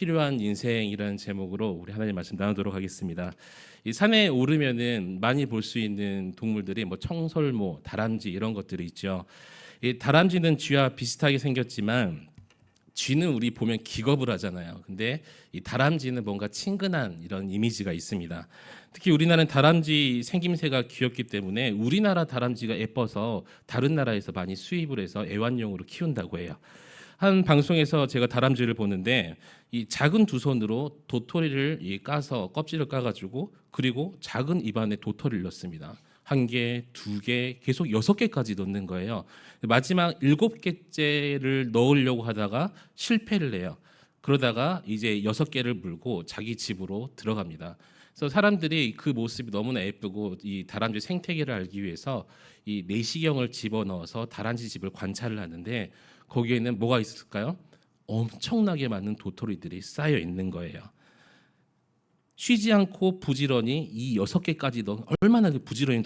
필요한 인생이라는 제목으로 우리 하나님 말씀 나누도록 하겠습니다. 이 산에 오르면은 많이 볼 수 있는 동물들이 뭐 청설모, 다람쥐 이런 것들이 있죠. 이 다람쥐는 쥐와 비슷하게 생겼지만 쥐는 우리 보면 기겁을 하잖아요. 근데 이 다람쥐는 뭔가 친근한 이런 이미지가 있습니다. 특히 우리나라는 다람쥐 생김새가 귀엽기 때문에 우리나라 다람쥐가 예뻐서 다른 나라에서 많이 수입을 해서 애완용으로 키운다고 해요. 한 방송에서 제가 다람쥐를 보는데 이 작은 두 손으로 도토리를 까서 껍질을 까가지고 그리고 작은 입안에 도토리를 넣습니다. 한 개, 두 개, 계속 6개까지 넣는 거예요. 마지막 7개째를 넣으려고 하다가 실패를 해요. 그러다가 이제 6개를 물고 자기 집으로 들어갑니다. 그래서 사람들이 그 모습이 너무나 예쁘고 이 다람쥐 생태계를 알기 위해서 이 내시경을 집어넣어서 다람쥐 집을 관찰을 하는데 거기에는 뭐가 있을까요? 엄청나게 많은 도토리들이 쌓여 있는 거예요. 쉬지 않고 부지런히 이 6개까지도 얼마나 부지런히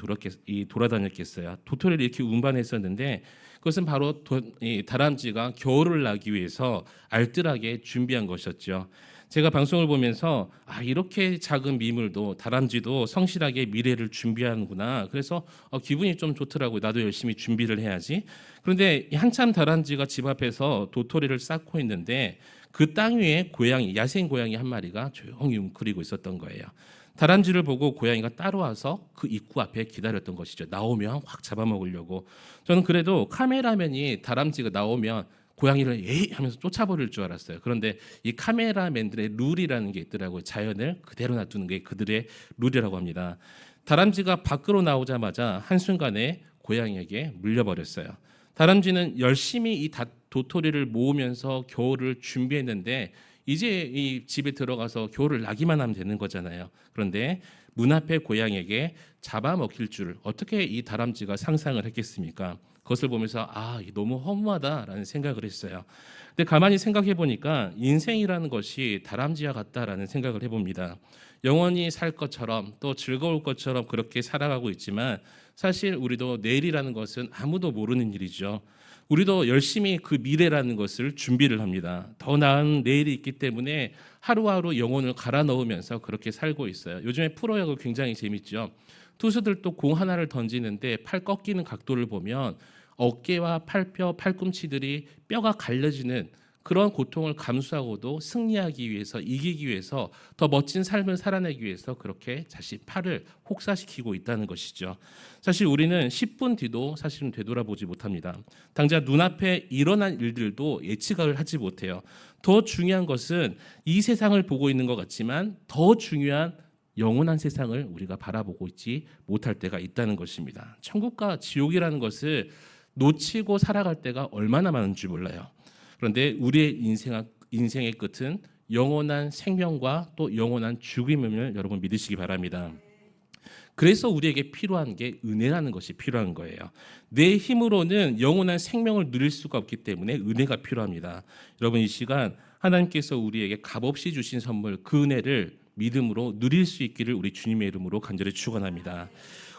돌아다녔겠어요. 도토리를 이렇게 운반했었는데 그것은 바로 다람쥐가 겨울을 나기 위해서 알뜰하게 준비한 것이었죠. 제가 방송을 보면서 이렇게 작은 미물도 다람쥐도 성실하게 미래를 준비하는구나. 그래서 기분이 좀 좋더라고요. 나도 열심히 준비를 해야지. 그런데 한참 다람쥐가 집 앞에서 도토리를 쌓고 있는데 그 땅 위에 야생 고양이 한 마리가 조용히 웅크리고 있었던 거예요. 다람쥐를 보고 고양이가 따라와서 그 입구 앞에 기다렸던 것이죠. 나오면 확 잡아먹으려고. 저는 그래도 카메라맨이 다람쥐가 나오면 고양이를 에이 하면서 쫓아버릴 줄 알았어요. 그런데 이 카메라맨들의 룰이라는 게 있더라고요. 자연을 그대로 놔두는 게 그들의 룰이라고 합니다. 다람쥐가 밖으로 나오자마자 한순간에 고양이에게 물려버렸어요. 다람쥐는 열심히 이 도토리를 모으면서 겨울을 준비했는데 이제 이 집에 들어가서 겨울을 나기만 하면 되는 거잖아요. 그런데 문 앞에 고양이에게 잡아먹힐 줄 어떻게 이 다람쥐가 상상을 했겠습니까? 그것을 보면서 너무 허무하다라는 생각을 했어요. 근데 가만히 생각해 보니까 인생이라는 것이 다람쥐와 같다라는 생각을 해봅니다. 영원히 살 것처럼 또 즐거울 것처럼 그렇게 살아가고 있지만 사실 우리도 내일이라는 것은 아무도 모르는 일이죠. 우리도 열심히 그 미래라는 것을 준비를 합니다. 더 나은 내일이 있기 때문에 하루하루 영혼을 갈아 넣으면서 그렇게 살고 있어요. 요즘에 프로야구 굉장히 재밌죠. 투수들도 공 하나를 던지는데 팔 꺾이는 각도를 보면 어깨와 팔뼈, 팔꿈치들이 뼈가 갈려지는 그런 고통을 감수하고도 승리하기 위해서 이기기 위해서 더 멋진 삶을 살아내기 위해서 그렇게 자신 팔을 혹사시키고 있다는 것이죠. 사실 우리는 10분 뒤도 사실은 되돌아보지 못합니다. 당장 눈앞에 일어난 일들도 예측을 하지 못해요. 더 중요한 것은 이 세상을 보고 있는 것 같지만 더 중요한 영원한 세상을 우리가 바라보고 있지 못할 때가 있다는 것입니다. 천국과 지옥이라는 것을 놓치고 살아갈 때가 얼마나 많은지 몰라요. 그런데 우리의 인생의 끝은 영원한 생명과 또 영원한 죽음임을 여러분 믿으시기 바랍니다. 그래서 우리에게 필요한 게 은혜라는 것이 필요한 거예요. 내 힘으로는 영원한 생명을 누릴 수가 없기 때문에 은혜가 필요합니다. 여러분 이 시간 하나님께서 우리에게 값없이 주신 선물 그 은혜를 믿음으로 누릴 수 있기를 우리 주님의 이름으로 간절히 축원합니다.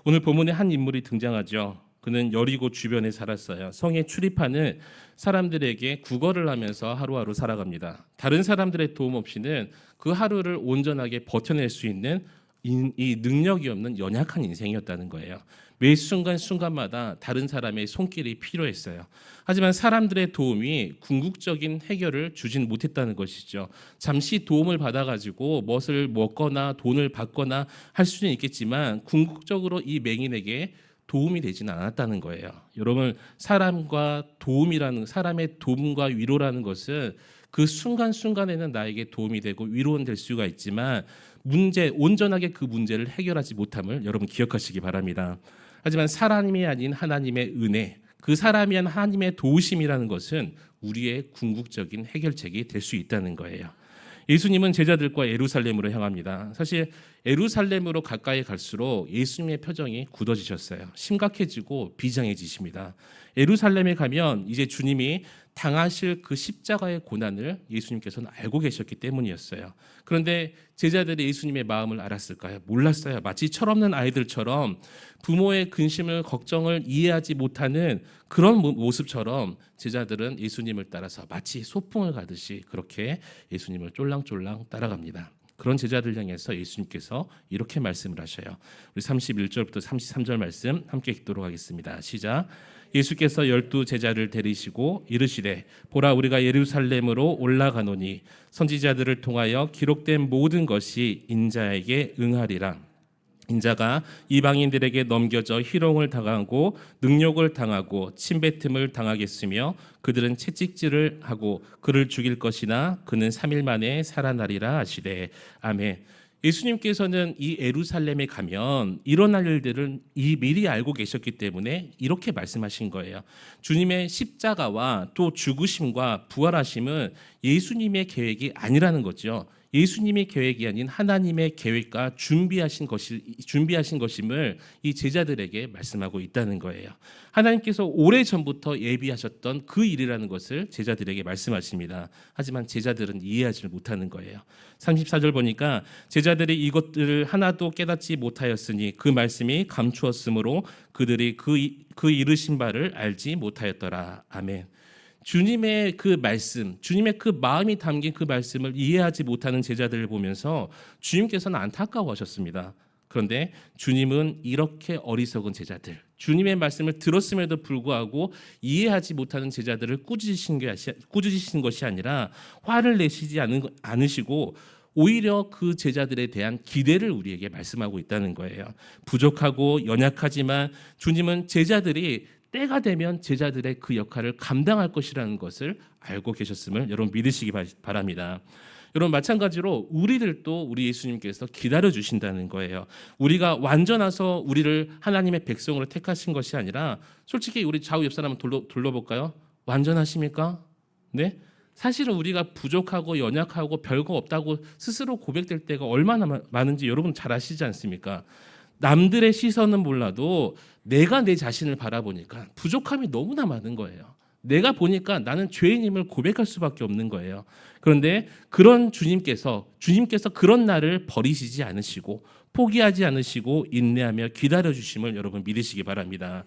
오늘 본문에 한 인물이 등장하죠. 그는 여리고 주변에 살았어요. 성에 출입하는 사람들에게 구걸을 하면서 하루하루 살아갑니다. 다른 사람들의 도움 없이는 그 하루를 온전하게 버텨낼 수 있는 이 능력이 없는 연약한 인생이었다는 거예요. 매 순간순간마다 다른 사람의 손길이 필요했어요. 하지만 사람들의 도움이 궁극적인 해결을 주진 못했다는 것이죠. 잠시 도움을 받아가지고 무엇을 먹거나 돈을 받거나 할 수는 있겠지만 궁극적으로 이 맹인에게 도움이 되지는 않았다는 거예요. 여러분 사람의 도움과 위로라는 것은 그 순간순간에는 나에게 도움이 되고 위로는 될 수가 있지만 온전하게 그 문제를 해결하지 못함을 여러분 기억하시기 바랍니다. 하지만 사람이 아닌 하나님의 은혜, 그 사람이 아닌 하나님의 도우심이라는 것은 우리의 궁극적인 해결책이 될 수 있다는 거예요. 예수님은 제자들과 예루살렘으로 향합니다. 사실 예루살렘으로 가까이 갈수록 예수님의 표정이 굳어지셨어요. 심각해지고 비장해지십니다. 예루살렘에 가면 이제 주님이 당하실 그 십자가의 고난을 예수님께서는 알고 계셨기 때문이었어요. 그런데 제자들이 예수님의 마음을 알았을까요? 몰랐어요. 마치 철없는 아이들처럼 부모의 근심을 걱정을 이해하지 못하는 그런 모습처럼 제자들은 예수님을 따라서 마치 소풍을 가듯이 그렇게 예수님을 쫄랑쫄랑 따라갑니다. 그런 제자들 향해서 예수님께서 이렇게 말씀을 하셔요. 우리 31절부터 33절 말씀 함께 읽도록 하겠습니다. 시작. 예수께서 12 제자를 데리시고 이르시되 보라 우리가 예루살렘으로 올라가노니 선지자들을 통하여 기록된 모든 것이 인자에게 응하리라. 인자가 이방인들에게 넘겨져 희롱을 당하고 능욕을 당하고 침뱉음을 당하겠으며 그들은 채찍질을 하고 그를 죽일 것이나 그는 3일 만에 살아나리라 하시되 아멘. 예수님께서는 이 예루살렘에 가면 일어날 일들을 미리 알고 계셨기 때문에 이렇게 말씀하신 거예요. 주님의 십자가와 또 죽으심과 부활하심은 예수님의 계획이 아니라는 거죠. 예수님의 계획이 아닌 하나님의 계획과 준비하신 것임을 이 제자들에게 말씀하고 있다는 거예요. 하나님께서 오래전부터 예비하셨던 그 일이라는 것을 제자들에게 말씀하십니다. 하지만 제자들은 이해하지 못하는 거예요. 34절 보니까 제자들이 이것들을 하나도 깨닫지 못하였으니 그 말씀이 감추었으므로 그들이 그 이르신 바를 알지 못하였더라. 아멘. 주님의 그 말씀, 주님의 그 마음이 담긴 그 말씀을 이해하지 못하는 제자들을 보면서 주님께서는 안타까워하셨습니다. 그런데 주님은 이렇게 어리석은 제자들, 주님의 말씀을 들었음에도 불구하고 이해하지 못하는 제자들을 꾸짖으신 것이 아니라 화를 내시지 않으시고 오히려 그 제자들에 대한 기대를 우리에게 말씀하고 있다는 거예요. 부족하고 연약하지만 주님은 제자들이 때가 되면 제자들의 그 역할을 감당할 것이라는 것을 알고 계셨음을 여러분 믿으시기 바랍니다. 여러분 마찬가지로 우리들도 우리 예수님께서 기다려 주신다는 거예요. 우리가 완전해서 우리를 하나님의 백성으로 택하신 것이 아니라 솔직히 우리 좌우 옆 사람 둘러볼까요? 완전하십니까? 네? 사실은 우리가 부족하고 연약하고 별거 없다고 스스로 고백될 때가 얼마나 많은지 여러분 잘 아시지 않습니까? 남들의 시선은 몰라도 내가 내 자신을 바라보니까 부족함이 너무나 많은 거예요. 내가 보니까 나는 죄인임을 고백할 수밖에 없는 거예요. 그런데 그런 주님께서 그런 나를 버리시지 않으시고 포기하지 않으시고 인내하며 기다려 주심을 여러분 믿으시기 바랍니다.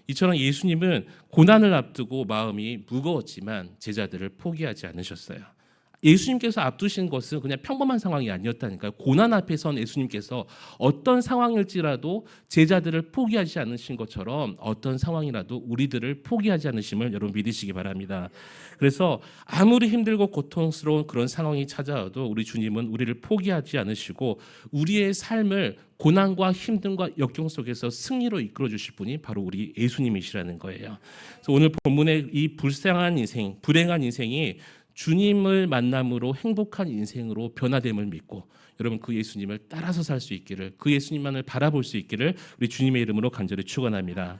이처럼 예수님은 고난을 앞두고 마음이 무거웠지만 제자들을 포기하지 않으셨어요. 예수님께서 앞두신 것은 그냥 평범한 상황이 아니었다니까요. 고난 앞에 선 예수님께서 어떤 상황일지라도 제자들을 포기하지 않으신 것처럼 어떤 상황이라도 우리들을 포기하지 않으심을 여러분 믿으시기 바랍니다. 그래서 아무리 힘들고 고통스러운 그런 상황이 찾아와도 우리 주님은 우리를 포기하지 않으시고 우리의 삶을 고난과 힘듦과 역경 속에서 승리로 이끌어 주실 분이 바로 우리 예수님이시라는 거예요. 그래서 오늘 본문의 이 불행한 인생이 주님을 만남으로 행복한 인생으로 변화됨을 믿고 여러분 그 예수님을 따라서 살 수 있기를, 그 예수님만을 바라볼 수 있기를 우리 주님의 이름으로 간절히 축원합니다.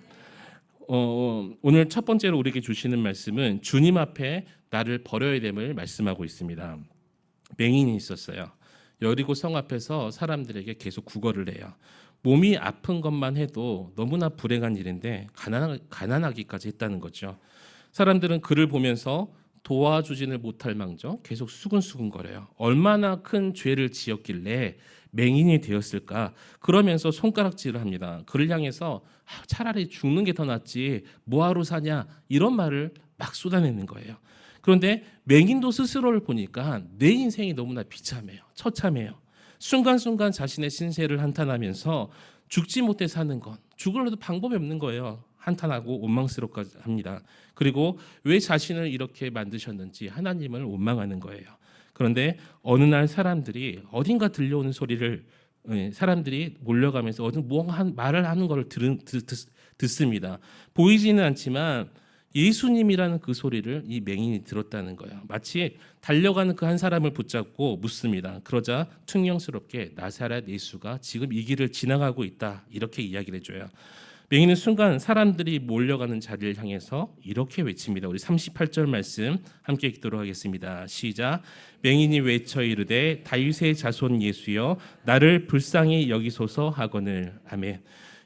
오늘 첫 번째로 우리에게 주시는 말씀은 주님 앞에 나를 버려야 됨을 말씀하고 있습니다. 맹인이 있었어요. 여리고 성 앞에서 사람들에게 계속 구걸을 해요. 몸이 아픈 것만 해도 너무나 불행한 일인데 가난하기까지 했다는 거죠. 사람들은 그를 보면서 도와주지를 못할 망정 계속 수근수근거려요. 얼마나 큰 죄를 지었길래 맹인이 되었을까? 그러면서 손가락질을 합니다. 그를 향해서 차라리 죽는 게 더 낫지 뭐하러 사냐 이런 말을 막 쏟아내는 거예요. 그런데 맹인도 스스로를 보니까 내 인생이 너무나 비참해요. 처참해요. 순간순간 자신의 신세를 한탄하면서 죽지 못해 사는 건 죽으려도 방법이 없는 거예요. 한탄하고 원망스럽게 합니다. 그리고 왜 자신을 이렇게 만드셨는지 하나님을 원망하는 거예요. 그런데 어느 날 사람들이 어딘가 들려오는 소리를 사람들이 몰려가면서 말을 하는 걸 듣습니다. 보이지는 않지만 예수님이라는 그 소리를 이 맹인이 들었다는 거예요. 마치 달려가는 그 한 사람을 붙잡고 묻습니다. 그러자 퉁명스럽게 나사렛 예수가 지금 이 길을 지나가고 있다 이렇게 이야기를 해줘요. 맹인은 순간 사람들이 몰려가는 자리를 향해서 이렇게 외칩니다. 우리 38절 말씀 함께 읽도록 하겠습니다. 시작. 맹인이 외쳐 이르되 다윗의 자손 예수여 나를 불쌍히 여기소서 하거늘. 아멘.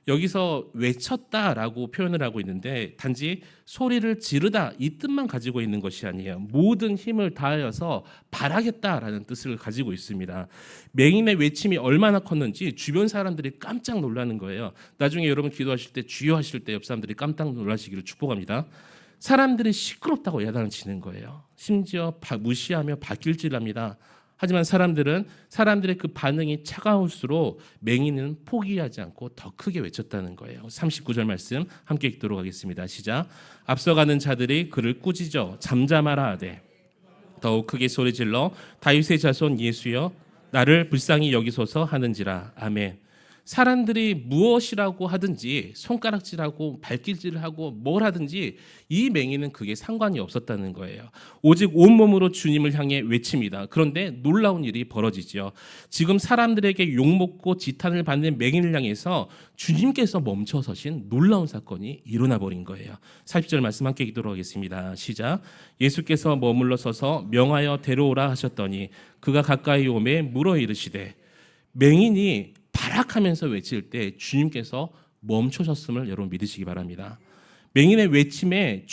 여기서 외쳤다라고 표현을 하고 있는데 단지 소리를 지르다 이 뜻만 가지고 있는 것이 아니에요. 모든 힘을 다하여서 바라겠다라는 뜻을 가지고 있습니다. 맹인의 외침이 얼마나 컸는지 주변 사람들이 깜짝 놀라는 거예요. 나중에 여러분 기도하실 때 주여 하실 때 옆 사람들이 깜짝 놀라시기를 축복합니다. 사람들이 시끄럽다고 야단을 치는 거예요. 심지어 무시하며 바뀔질합니다. 하지만 사람들의 그 반응이 차가울수록 맹인은 포기하지 않고 더 크게 외쳤다는 거예요. 39절 말씀 함께 읽도록 하겠습니다. 시작. 앞서가는 자들이 그를 꾸짖어 잠잠하라 하되 더욱 크게 소리질러 다윗의 자손 예수여 나를 불쌍히 여기소서 하는지라. 아멘. 사람들이 무엇이라고 하든지 손가락질하고 발길질을 하고 뭘 하든지 이 맹인은 그게 상관이 없었다는 거예요. 오직 온몸으로 주님을 향해 외칩니다. 그런데 놀라운 일이 벌어지죠. 지금 사람들에게 욕먹고 지탄을 받는 맹인을 향해서 주님께서 멈춰서신 놀라운 사건이 일어나 버린 거예요. 40절 말씀 함께 읽도록 하겠습니다. 시작. 예수께서 머물러 서서 명하여 데려오라 하셨더니 그가 가까이 오매 물어 이르시되. 맹인이 발악하면서 외칠 때 주님께서 멈추셨음을 여러분 믿으시기 바랍니다. 맹인의 외침에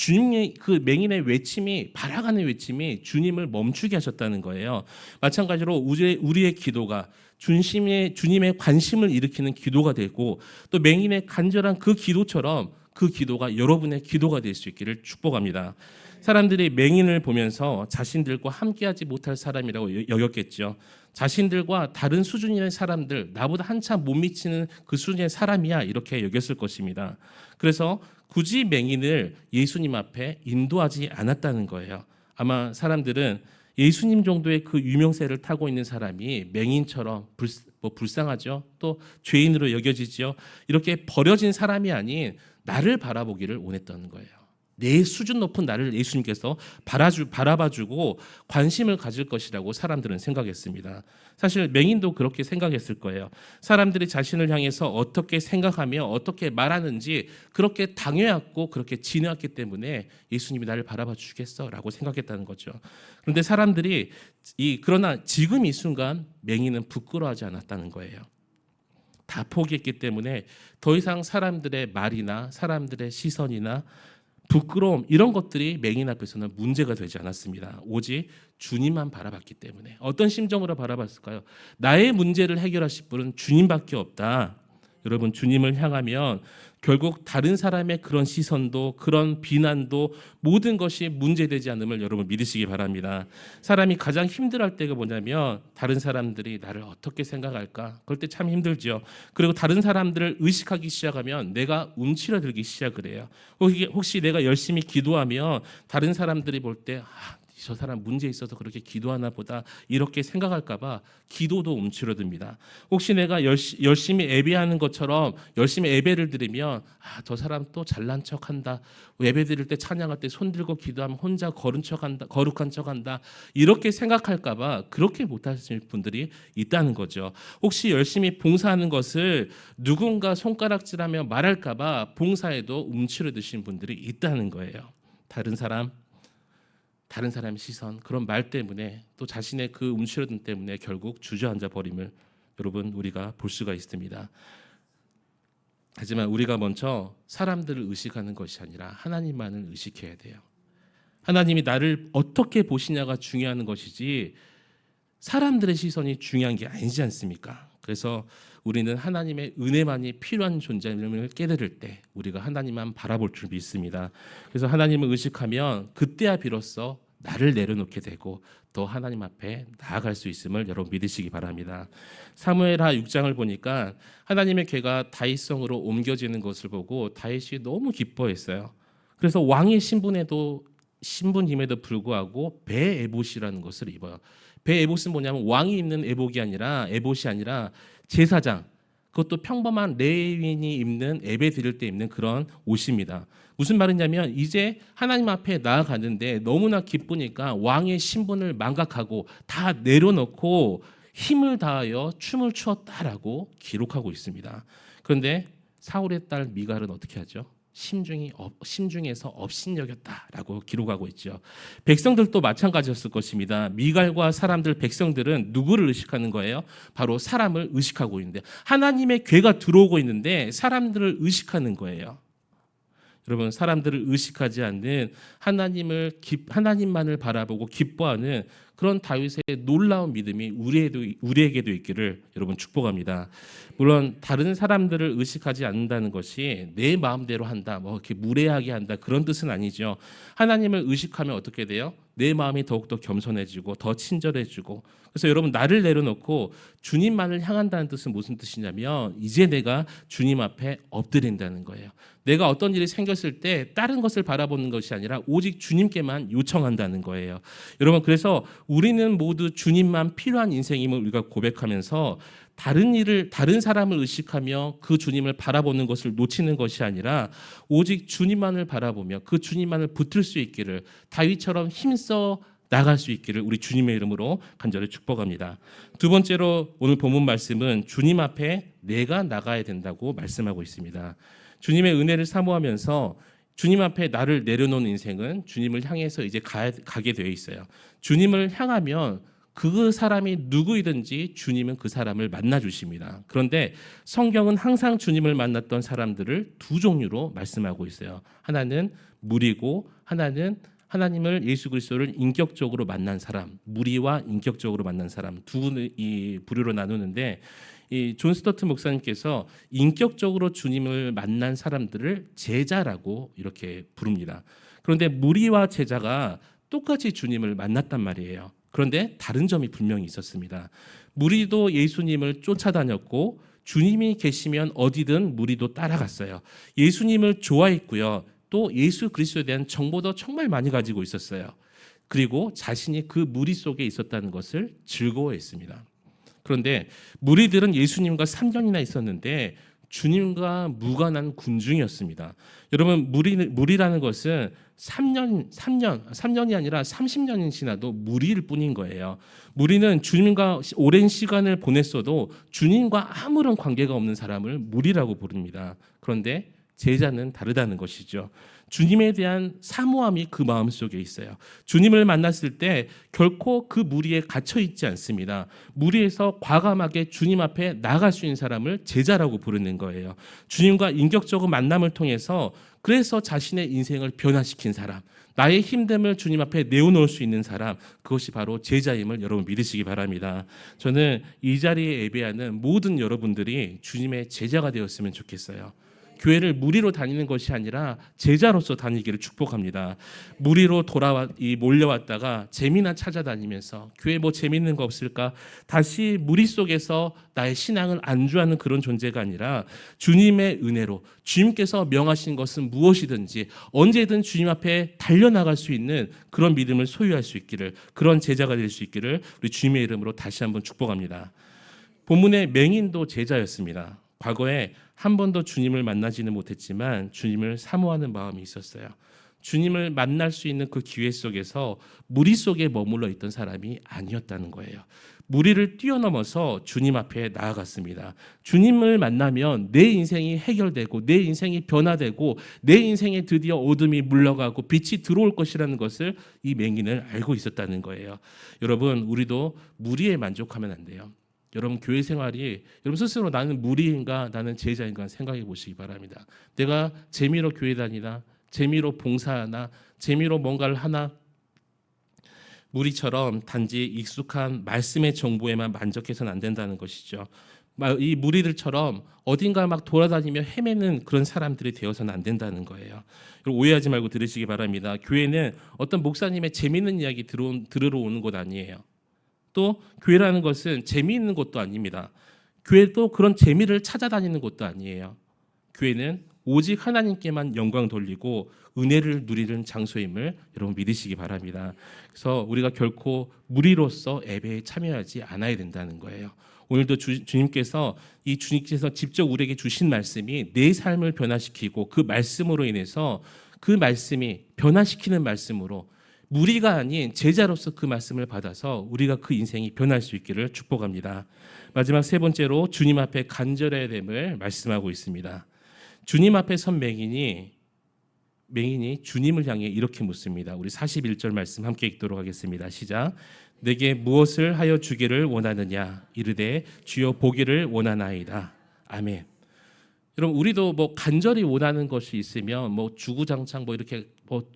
맹인의 외침이 발악하는 외침이 주님을 멈추게 하셨다는 거예요. 마찬가지로 우리의 기도가 주님의 관심을 일으키는 기도가 되고 또 맹인의 간절한 그 기도처럼 그 기도가 여러분의 기도가 될 수 있기를 축복합니다. 사람들이 맹인을 보면서 자신들과 함께하지 못할 사람이라고 여겼겠죠. 자신들과 다른 수준의 사람들, 나보다 한참 못 미치는 그 수준의 사람이야 이렇게 여겼을 것입니다. 그래서 굳이 맹인을 예수님 앞에 인도하지 않았다는 거예요. 아마 사람들은 예수님 정도의 그 유명세를 타고 있는 사람이 맹인처럼 불쌍하죠. 또 죄인으로 여겨지죠. 이렇게 버려진 사람이 아닌 나를 바라보기를 원했다는 거예요. 내 수준 높은 나를 예수님께서 바라봐주고 관심을 가질 것이라고 사람들은 생각했습니다. 사실 맹인도 그렇게 생각했을 거예요. 사람들이 자신을 향해서 어떻게 생각하며 어떻게 말하는지 그렇게 당해왔고 그렇게 지내왔기 때문에 예수님이 나를 바라봐 주겠어라고 생각했다는 거죠. 그런데 사람들이 그러나 지금 이 순간 맹인은 부끄러워하지 않았다는 거예요. 다 포기했기 때문에 더 이상 사람들의 말이나 사람들의 시선이나 부끄러움 이런 것들이 맹인 앞에서는 문제가 되지 않았습니다. 오직 주님만 바라봤기 때문에. 어떤 심정으로 바라봤을까요? 나의 문제를 해결하실 분은 주님밖에 없다. 여러분 주님을 향하면 결국 다른 사람의 그런 시선도 그런 비난도 모든 것이 문제되지 않음을 여러분 믿으시기 바랍니다. 사람이 가장 힘들어할 때가 뭐냐면 다른 사람들이 나를 어떻게 생각할까? 그럴 때 참 힘들죠. 그리고 다른 사람들을 의식하기 시작하면 내가 움츠러들기 시작을 해요. 혹시 내가 열심히 기도하면 다른 사람들이 볼 때 저 사람 문제 있어서 그렇게 기도하나 보다 이렇게 생각할까 봐 기도도 움츠러듭니다. 혹시 내가 열심히 예배하는 것처럼 열심히 예배를 드리면 저 사람 또 잘난 척한다. 예배 드릴 때 찬양할 때 손 들고 기도하면 혼자 거룩한 척한다. 이렇게 생각할까 봐 그렇게 못하시는 분들이 있다는 거죠. 혹시 열심히 봉사하는 것을 누군가 손가락질하며 말할까 봐 봉사에도 움츠러드신 분들이 있다는 거예요. 다른 사람의 시선 그런 말 때문에 또 자신의 그 움츠러듦 때문에 결국 주저앉아 버림을 여러분 우리가 볼 수가 있습니다. 하지만 우리가 먼저 사람들을 의식하는 것이 아니라 하나님만을 의식해야 돼요. 하나님이 나를 어떻게 보시냐가 중요한 것이지 사람들의 시선이 중요한 게 아니지 않습니까? 그래서 우리는 하나님의 은혜만이 필요한 존재임을 깨달을 때 우리가 하나님만 바라볼 줄 믿습니다. 그래서 하나님을 의식하면 그때야 비로소 나를 내려놓게 되고 또 하나님 앞에 나아갈 수 있음을 여러분 믿으시기 바랍니다. 사무엘하 6장을 보니까 하나님의 궤가 다윗성으로 옮겨지는 것을 보고 다윗이 너무 기뻐했어요. 그래서 왕의 신분임에도 불구하고 배 에봇이라는 것을 입어요. 배 에봇은 뭐냐면 왕이 입는 에봇이 아니라 제사장, 그것도 평범한 레위인이 입는 예배 드릴 때 입는 그런 옷입니다. 무슨 말이냐면 이제 하나님 앞에 나아가는데 너무나 기쁘니까 왕의 신분을 망각하고 다 내려놓고 힘을 다하여 춤을 추었다라고 기록하고 있습니다. 그런데 사울의 딸 미갈은 어떻게 하죠? 심중에서 업신여겼다라고 기록하고 있죠. 백성들도 마찬가지였을 것입니다. 미갈과 사람들, 백성들은 누구를 의식하는 거예요? 바로 사람을 의식하고 있는데, 하나님의 괴가 들어오고 있는데 사람들을 의식하는 거예요. 여러분, 사람들을 의식하지 않는 하나님만을 바라보고 기뻐하는 그런 다윗의 놀라운 믿음이 우리에게도 있기를 여러분 축복합니다. 물론 다른 사람들을 의식하지 않는다는 것이 내 마음대로 한다, 뭐 이렇게 무례하게 한다, 그런 뜻은 아니죠. 하나님을 의식하면 어떻게 돼요? 내 마음이 더욱더 겸손해지고 더 친절해지고. 그래서 여러분, 나를 내려놓고 주님만을 향한다는 뜻은 무슨 뜻이냐면, 이제 내가 주님 앞에 엎드린다는 거예요. 내가 어떤 일이 생겼을 때 다른 것을 바라보는 것이 아니라 오직 주님께만 요청한다는 거예요. 여러분, 그래서 우리는 모두 주님만 필요한 인생임을 우리가 고백하면서 다른 사람을 의식하며 그 주님을 바라보는 것을 놓치는 것이 아니라 오직 주님만을 바라보며 그 주님만을 붙들 수 있기를, 다윗처럼 힘써 나갈 수 있기를 우리 주님의 이름으로 간절히 축복합니다. 두 번째로 오늘 본문 말씀은 주님 앞에 내가 나가야 된다고 말씀하고 있습니다. 주님의 은혜를 사모하면서 주님 앞에 나를 내려놓은 인생은 주님을 향해서 이제 가게 되어 있어요. 주님을 향하면 그 사람이 누구이든지 주님은 그 사람을 만나 주십니다. 그런데 성경은 항상 주님을 만났던 사람들을 두 종류로 말씀하고 있어요. 하나는 무리고, 하나는 하나님을, 예수 그리스도를 인격적으로 만난 사람, 무리와 인격적으로 만난 사람, 두 부류로 나누는데, 이 존 스토트 목사님께서 인격적으로 주님을 만난 사람들을 제자라고 이렇게 부릅니다. 그런데 무리와 제자가 똑같이 주님을 만났단 말이에요. 그런데 다른 점이 분명히 있었습니다. 무리도 예수님을 쫓아다녔고 주님이 계시면 어디든 무리도 따라갔어요. 예수님을 좋아했고요. 또 예수 그리스도에 대한 정보도 정말 많이 가지고 있었어요. 그리고 자신이 그 무리 속에 있었다는 것을 즐거워했습니다. 그런데 무리들은 예수님과 3년이나 있었는데 주님과 무관한 군중이었습니다. 여러분, 무리라는 것은 3년이 아니라 30년이 지나도 무리일 뿐인 거예요. 무리는 주님과 오랜 시간을 보냈어도 주님과 아무런 관계가 없는 사람을 무리라고 부릅니다. 그런데 제자는 다르다는 것이죠. 주님에 대한 사모함이 그 마음속에 있어요. 주님을 만났을 때 결코 그 무리에 갇혀 있지 않습니다. 무리에서 과감하게 주님 앞에 나갈 수 있는 사람을 제자라고 부르는 거예요. 주님과 인격적인 만남을 통해서 그래서 자신의 인생을 변화시킨 사람, 나의 힘듦을 주님 앞에 내어놓을 수 있는 사람, 그것이 바로 제자임을 여러분 믿으시기 바랍니다. 저는 이 자리에 예배하는 모든 여러분들이 주님의 제자가 되었으면 좋겠어요. 교회를 무리로 다니는 것이 아니라 제자로서 다니기를 축복합니다. 무리로 몰려왔다가 재미나 찾아다니면서 교회 뭐 재밌는 거 없을까? 다시 무리 속에서 나의 신앙을 안주하는 그런 존재가 아니라 주님의 은혜로 주님께서 명하신 것은 무엇이든지 언제든 주님 앞에 달려나갈 수 있는 그런 믿음을 소유할 수 있기를, 그런 제자가 될 수 있기를 우리 주님의 이름으로 다시 한번 축복합니다. 본문의 맹인도 제자였습니다. 과거에 한 번도 주님을 만나지는 못했지만 주님을 사모하는 마음이 있었어요. 주님을 만날 수 있는 그 기회 속에서 무리 속에 머물러 있던 사람이 아니었다는 거예요. 무리를 뛰어넘어서 주님 앞에 나아갔습니다. 주님을 만나면 내 인생이 해결되고 내 인생이 변화되고 내 인생에 드디어 어둠이 물러가고 빛이 들어올 것이라는 것을 이 맹인은 알고 있었다는 거예요. 여러분, 우리도 무리에 만족하면 안 돼요. 여러분, 교회 생활이 여러분 스스로 나는 무리인가 나는 제자인가 생각해 보시기 바랍니다. 내가 재미로 교회 다니나, 재미로 봉사하나, 재미로 뭔가를 하나, 무리처럼 단지 익숙한 말씀의 정보에만 만족해서는 안 된다는 것이죠. 이 무리들처럼 어딘가 막 돌아다니며 헤매는 그런 사람들이 되어서는 안 된다는 거예요. 오해하지 말고 들으시기 바랍니다. 교회는 어떤 목사님의 재미있는 이야기 들으러 오는 곳 아니에요. 또 교회라는 것은 재미있는 곳도 아닙니다. 교회도 그런 재미를 찾아다니는 곳도 아니에요. 교회는 오직 하나님께만 영광 돌리고 은혜를 누리는 장소임을 여러분 믿으시기 바랍니다. 그래서 우리가 결코 무리로서 예배에 참여하지 않아야 된다는 거예요. 오늘도 주님께서 직접 우리에게 주신 말씀이 내 삶을 변화시키고 그 말씀으로 인해서 그 말씀이 변화시키는 말씀으로 무리가 아닌 제자로서 그 말씀을 받아서 우리가 그 인생이 변할 수 있기를 축복합니다. 마지막 세 번째로 주님 앞에 간절해야 됨을 말씀하고 있습니다. 주님 앞에 선 맹인이 맹인이 주님을 향해 이렇게 묻습니다. 우리 41절 말씀 함께 읽도록 하겠습니다. 시작. 내게 무엇을 하여 주기를 원하느냐? 이르되 주여 보기를 원하나이다. 아멘. 여러분, 우리도 뭐 간절히 원하는 것이 있으면 뭐 주구장창 뭐 이렇게 뭐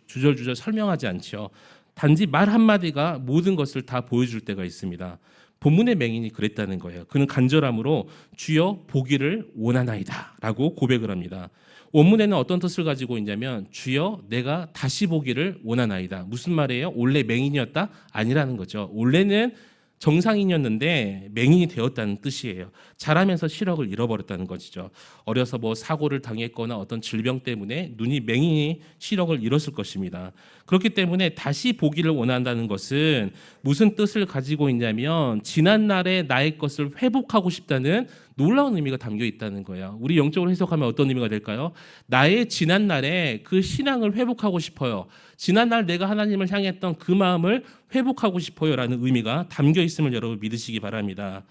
주절주절 설명하지 않죠. 단지 말 한마디가 모든 것을 다 보여줄 때가 있습니다. 본문의 맹인이 그랬다는 거예요. 그는 간절함으로 주여 보기를 원하나이다 라고 고백을 합니다. 원문에는 어떤 뜻을 가지고 있냐면 주여 내가 다시 보기를 원하나이다. 무슨 말이에요? 원래 맹인이었다? 아니라는 거죠. 원래는 정상인이었는데 맹인이 되었다는 뜻이에요. 자라면서 시력을 잃어버렸다는 것이죠. 어려서 뭐 사고를 당했거나 어떤 질병 때문에 눈이 맹인이 시력을 잃었을 것입니다. 그렇기 때문에 다시 보기를 원한다는 것은 무슨 뜻을 가지고 있냐면 지난 날의 나의 것을 회복하고 싶다는 놀라운 의미가 담겨 있다는 거예요. 우리 영적으로 해석하면 어떤 의미가 될까요? 나의 지난 날에 그 신앙을 회복하고 싶어요. 지난 날 내가 하나님을 향했던 그 마음을 회복하고 싶어요라는 의미가 담겨 있음을 여러분 믿으시기 바랍니다.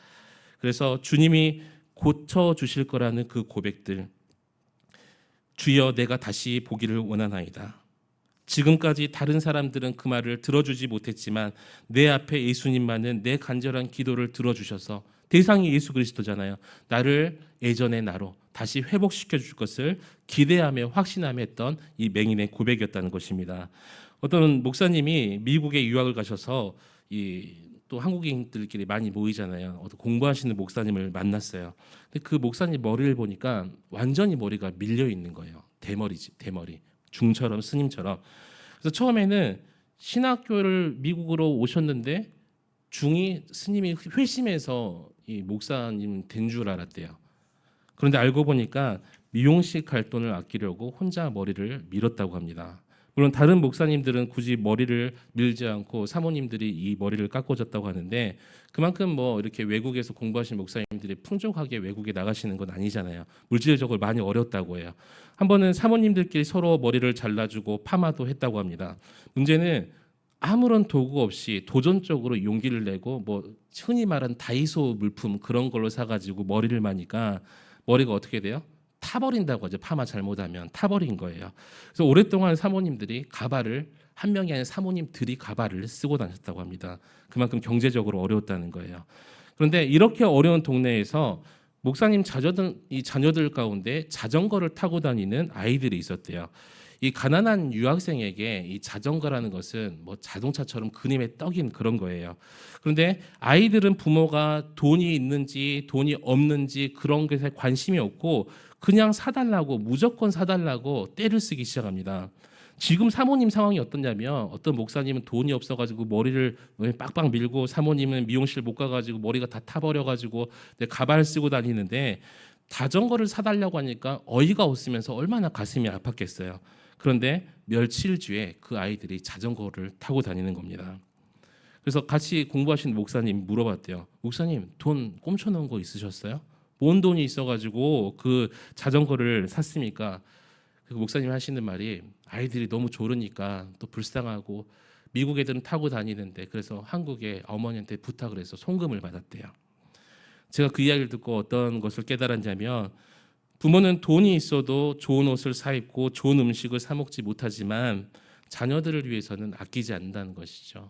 그래서 주님이 고쳐 주실 거라는 그 고백들, 주여 내가 다시 보기를 원하나이다. 지금까지 다른 사람들은 그 말을 들어주지 못했지만 내 앞에 예수님만은 내 간절한 기도를 들어주셔서, 대상이 예수 그리스도잖아요. 나를 예전의 나로 다시 회복시켜 줄 것을 기대하며 확신하며 했던 이 맹인의 고백이었다는 것입니다. 어떤 목사님이 미국에 유학을 가셔서 또 한국인들끼리 많이 모이잖아요. 어떤 공부하시는 목사님을 만났어요. 근데 그 목사님 머리를 보니까 완전히 머리가 밀려 있는 거예요. 대머리지, 대머리. 중처럼, 스님처럼. 그래서 처음에는 신학교를 미국으로 오셨는데 중이 스님이 회심해서 이 목사님 된 줄 알았대요. 그런데 알고 보니까 미용실 갈 돈을 아끼려고 혼자 머리를 밀었다고 합니다. 물론 다른 목사님들은 굳이 머리를 밀지 않고 사모님들이 이 머리를 깎아줬다고 하는데, 그만큼 뭐 이렇게 외국에서 공부하신 목사님들이 풍족하게 외국에 나가시는 건 아니잖아요. 물질적으로 많이 어렵다고 해요. 한 번은 사모님들끼리 서로 머리를 잘라주고 파마도 했다고 합니다. 문제는 아무런 도구 없이 도전적으로 용기를 내고 뭐 흔히 말하는 다이소 물품 그런 걸로 사가지고 머리를 마니까 머리가 어떻게 돼요? 타버린다고 하죠. 파마 잘못하면 타버린 거예요. 그래서 오랫동안 사모님들이 가발을, 한 명이 아니라 사모님들이 가발을 쓰고 다녔다고 합니다. 그만큼 경제적으로 어려웠다는 거예요. 그런데 이렇게 어려운 동네에서 목사님 자녀들 가운데 자전거를 타고 다니는 아이들이 있었대요. 이 가난한 유학생에게 이 자전거라는 것은 뭐 자동차처럼 그림의 떡인 그런 거예요. 그런데 아이들은 부모가 돈이 있는지 돈이 없는지 그런 것에 관심이 없고 그냥 사달라고, 무조건 사달라고 떼를 쓰기 시작합니다. 지금 사모님 상황이 어떠냐면 어떤 목사님은 돈이 없어가지고 머리를 빡빡 밀고, 사모님은 미용실 못 가가지고 머리가 다 타버려가지고 가발 쓰고 다니는데 자전거를 사달라고 하니까 어이가 없으면서 얼마나 가슴이 아팠겠어요. 그런데 며칠 뒤에 그 아이들이 자전거를 타고 다니는 겁니다. 그래서 같이 공부하시는 목사님 물어봤대요. 목사님, 돈 꼼쳐놓은 거 있으셨어요? 뭔 돈이 있어가지고 그 자전거를 샀습니까? 그 목사님 하시는 말이, 아이들이 너무 졸으니까 또 불쌍하고 미국 애들은 타고 다니는데 그래서 한국에 어머니한테 부탁을 해서 송금을 받았대요. 제가 그 이야기를 듣고 어떤 것을 깨달았냐면, 부모는 돈이 있어도 좋은 옷을 사 입고 좋은 음식을 사 먹지 못하지만 자녀들을 위해서는 아끼지 않는다는 것이죠.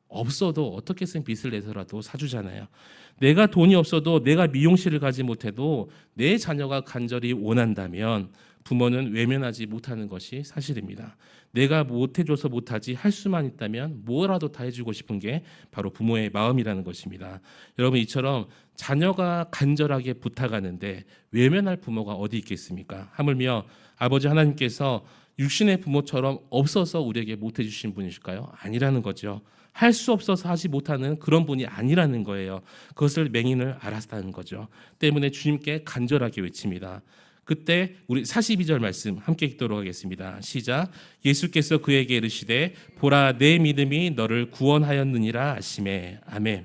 없어도 어떻게든 빚을 내서라도 사주잖아요. 내가 돈이 없어도, 내가 미용실을 가지 못해도 내 자녀가 간절히 원한다면 부모는 외면하지 못하는 것이 사실입니다. 내가 못해줘서 못하지, 할 수만 있다면 뭐라도 다 해주고 싶은 게 바로 부모의 마음이라는 것입니다. 여러분, 이처럼 자녀가 간절하게 부탁하는데 외면할 부모가 어디 있겠습니까? 하물며 아버지 하나님께서 육신의 부모처럼 없어서 우리에게 못해주신 분이실까요? 아니라는 거죠. 할 수 없어서 하지 못하는 그런 분이 아니라는 거예요. 그것을 맹인을 알았다는 거죠. 때문에 주님께 간절하게 외칩니다. 그때 우리 42절 말씀 함께 읽도록 하겠습니다. 시작. 예수께서 그에게 이르시되 보라, 내 믿음이 너를 구원하였느니라 하시매. 아멘.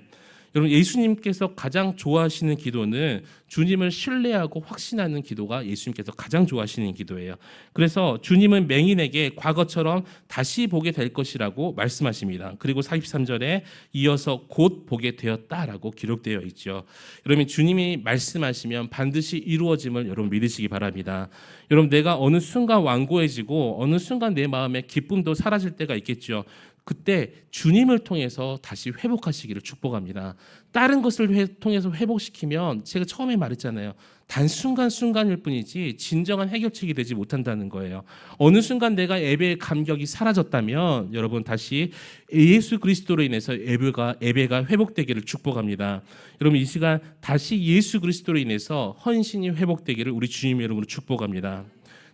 여러분 예수님께서 가장 좋아하시는 기도는 주님을 신뢰하고 확신하는 기도가 예수님께서 가장 좋아하시는 기도예요. 그래서 주님은 맹인에게 과거처럼 다시 보게 될 것이라고 말씀하십니다. 그리고 43절에 이어서 곧 보게 되었다라고 기록되어 있죠. 여러분 주님이 말씀하시면 반드시 이루어짐을 여러분 믿으시기 바랍니다. 여러분 내가 어느 순간 완고해지고 어느 순간 내 마음에 기쁨도 사라질 때가 있겠죠. 그때 주님을 통해서 다시 회복하시기를 축복합니다. 다른 것을 통해서 회복시키면 제가 처음에 말했잖아요. 단순간순간일 뿐이지 진정한 해결책이 되지 못한다는 거예요. 어느 순간 내가 예배의 감격이 사라졌다면 여러분 다시 예수 그리스도로 인해서 예배가 회복되기를 축복합니다. 여러분 이 시간 다시 예수 그리스도로 인해서 헌신이 회복되기를 우리 주님의 이름으로 축복합니다.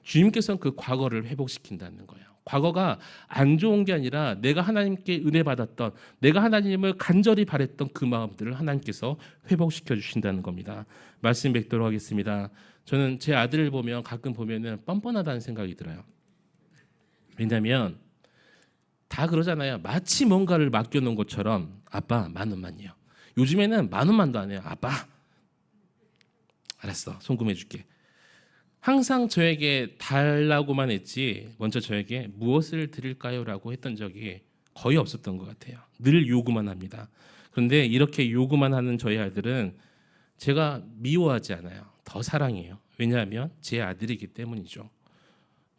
주님께서는 그 과거를 회복시킨다는 거예요. 과거가 안 좋은 게 아니라 내가 하나님께 은혜 받았던, 내가 하나님을 간절히 바랬던 그 마음들을 하나님께서 회복시켜 주신다는 겁니다. 말씀 뵙도록 하겠습니다. 저는 제 아들을 보면 가끔 보면은 뻔뻔하다는 생각이 들어요. 왜냐하면 다 그러잖아요. 마치 뭔가를 맡겨놓은 것처럼 아빠 10,000원만요. 요즘에는 10,000원만도 안 해요. 아빠 알았어 송금해줄게. 항상 저에게 달라고만 했지 먼저 저에게 무엇을 드릴까요? 라고 했던 적이 거의 없었던 것 같아요. 늘 요구만 합니다. 그런데 이렇게 요구만 하는 저희 아들은 제가 미워하지 않아요. 더 사랑해요. 왜냐하면 제 아들이기 때문이죠.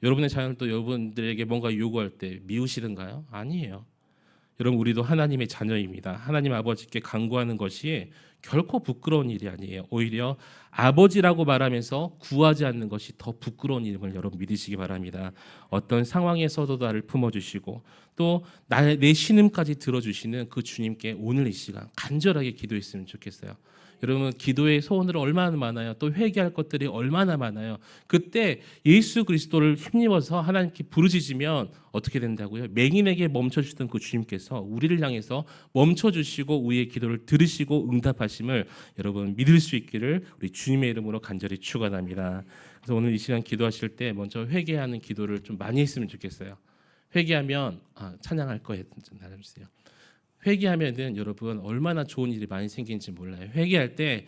여러분의 자녀도 여러분들에게 뭔가 요구할 때 미우시던가요? 아니에요. 여러분 우리도 하나님의 자녀입니다. 하나님 아버지께 간구하는 것이 결코 부끄러운 일이 아니에요. 오히려 아버지라고 말하면서 구하지 않는 것이 더 부끄러운 일임을 여러분 믿으시기 바랍니다. 어떤 상황에서도 나를 품어주시고 또 내 신음까지 들어주시는 그 주님께 오늘 이 시간 간절하게 기도했으면 좋겠어요. 여러분 기도의 소원을 얼마나 많아요. 또 회개할 것들이 얼마나 많아요. 그때 예수 그리스도를 힘입어서 하나님께 부르짖으면 어떻게 된다고요? 맹인에게 멈춰주시던 그 주님께서 우리를 향해서 멈춰주시고 우리의 기도를 들으시고 응답하심을 여러분 믿을 수 있기를 우리 주님의 이름으로 간절히 축원합니다. 그래서 오늘 이 시간 기도하실 때 먼저 회개하는 기도를 좀 많이 했으면 좋겠어요. 회개하면 찬양할 거예요. 나눠주세요. 회개하면은 여러분 얼마나 좋은 일이 많이 생기는지 몰라요. 회개할 때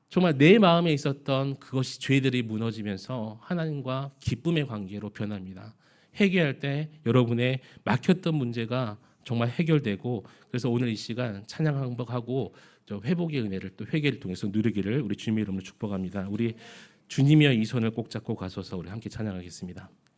정말 내 마음에 있었던 그것이 죄들이 무너지면서 하나님과 기쁨의 관계로 변합니다. 회개할 때 여러분의 막혔던 문제가 정말 해결되고 그래서 오늘 이 시간 찬양 한복하고 회복의 은혜를 또 회개를 통해서 누리기를 우리 주님의 이름으로 축복합니다. 우리 주님이여 이 손을 꼭 잡고 가소서 우리 함께 찬양하겠습니다.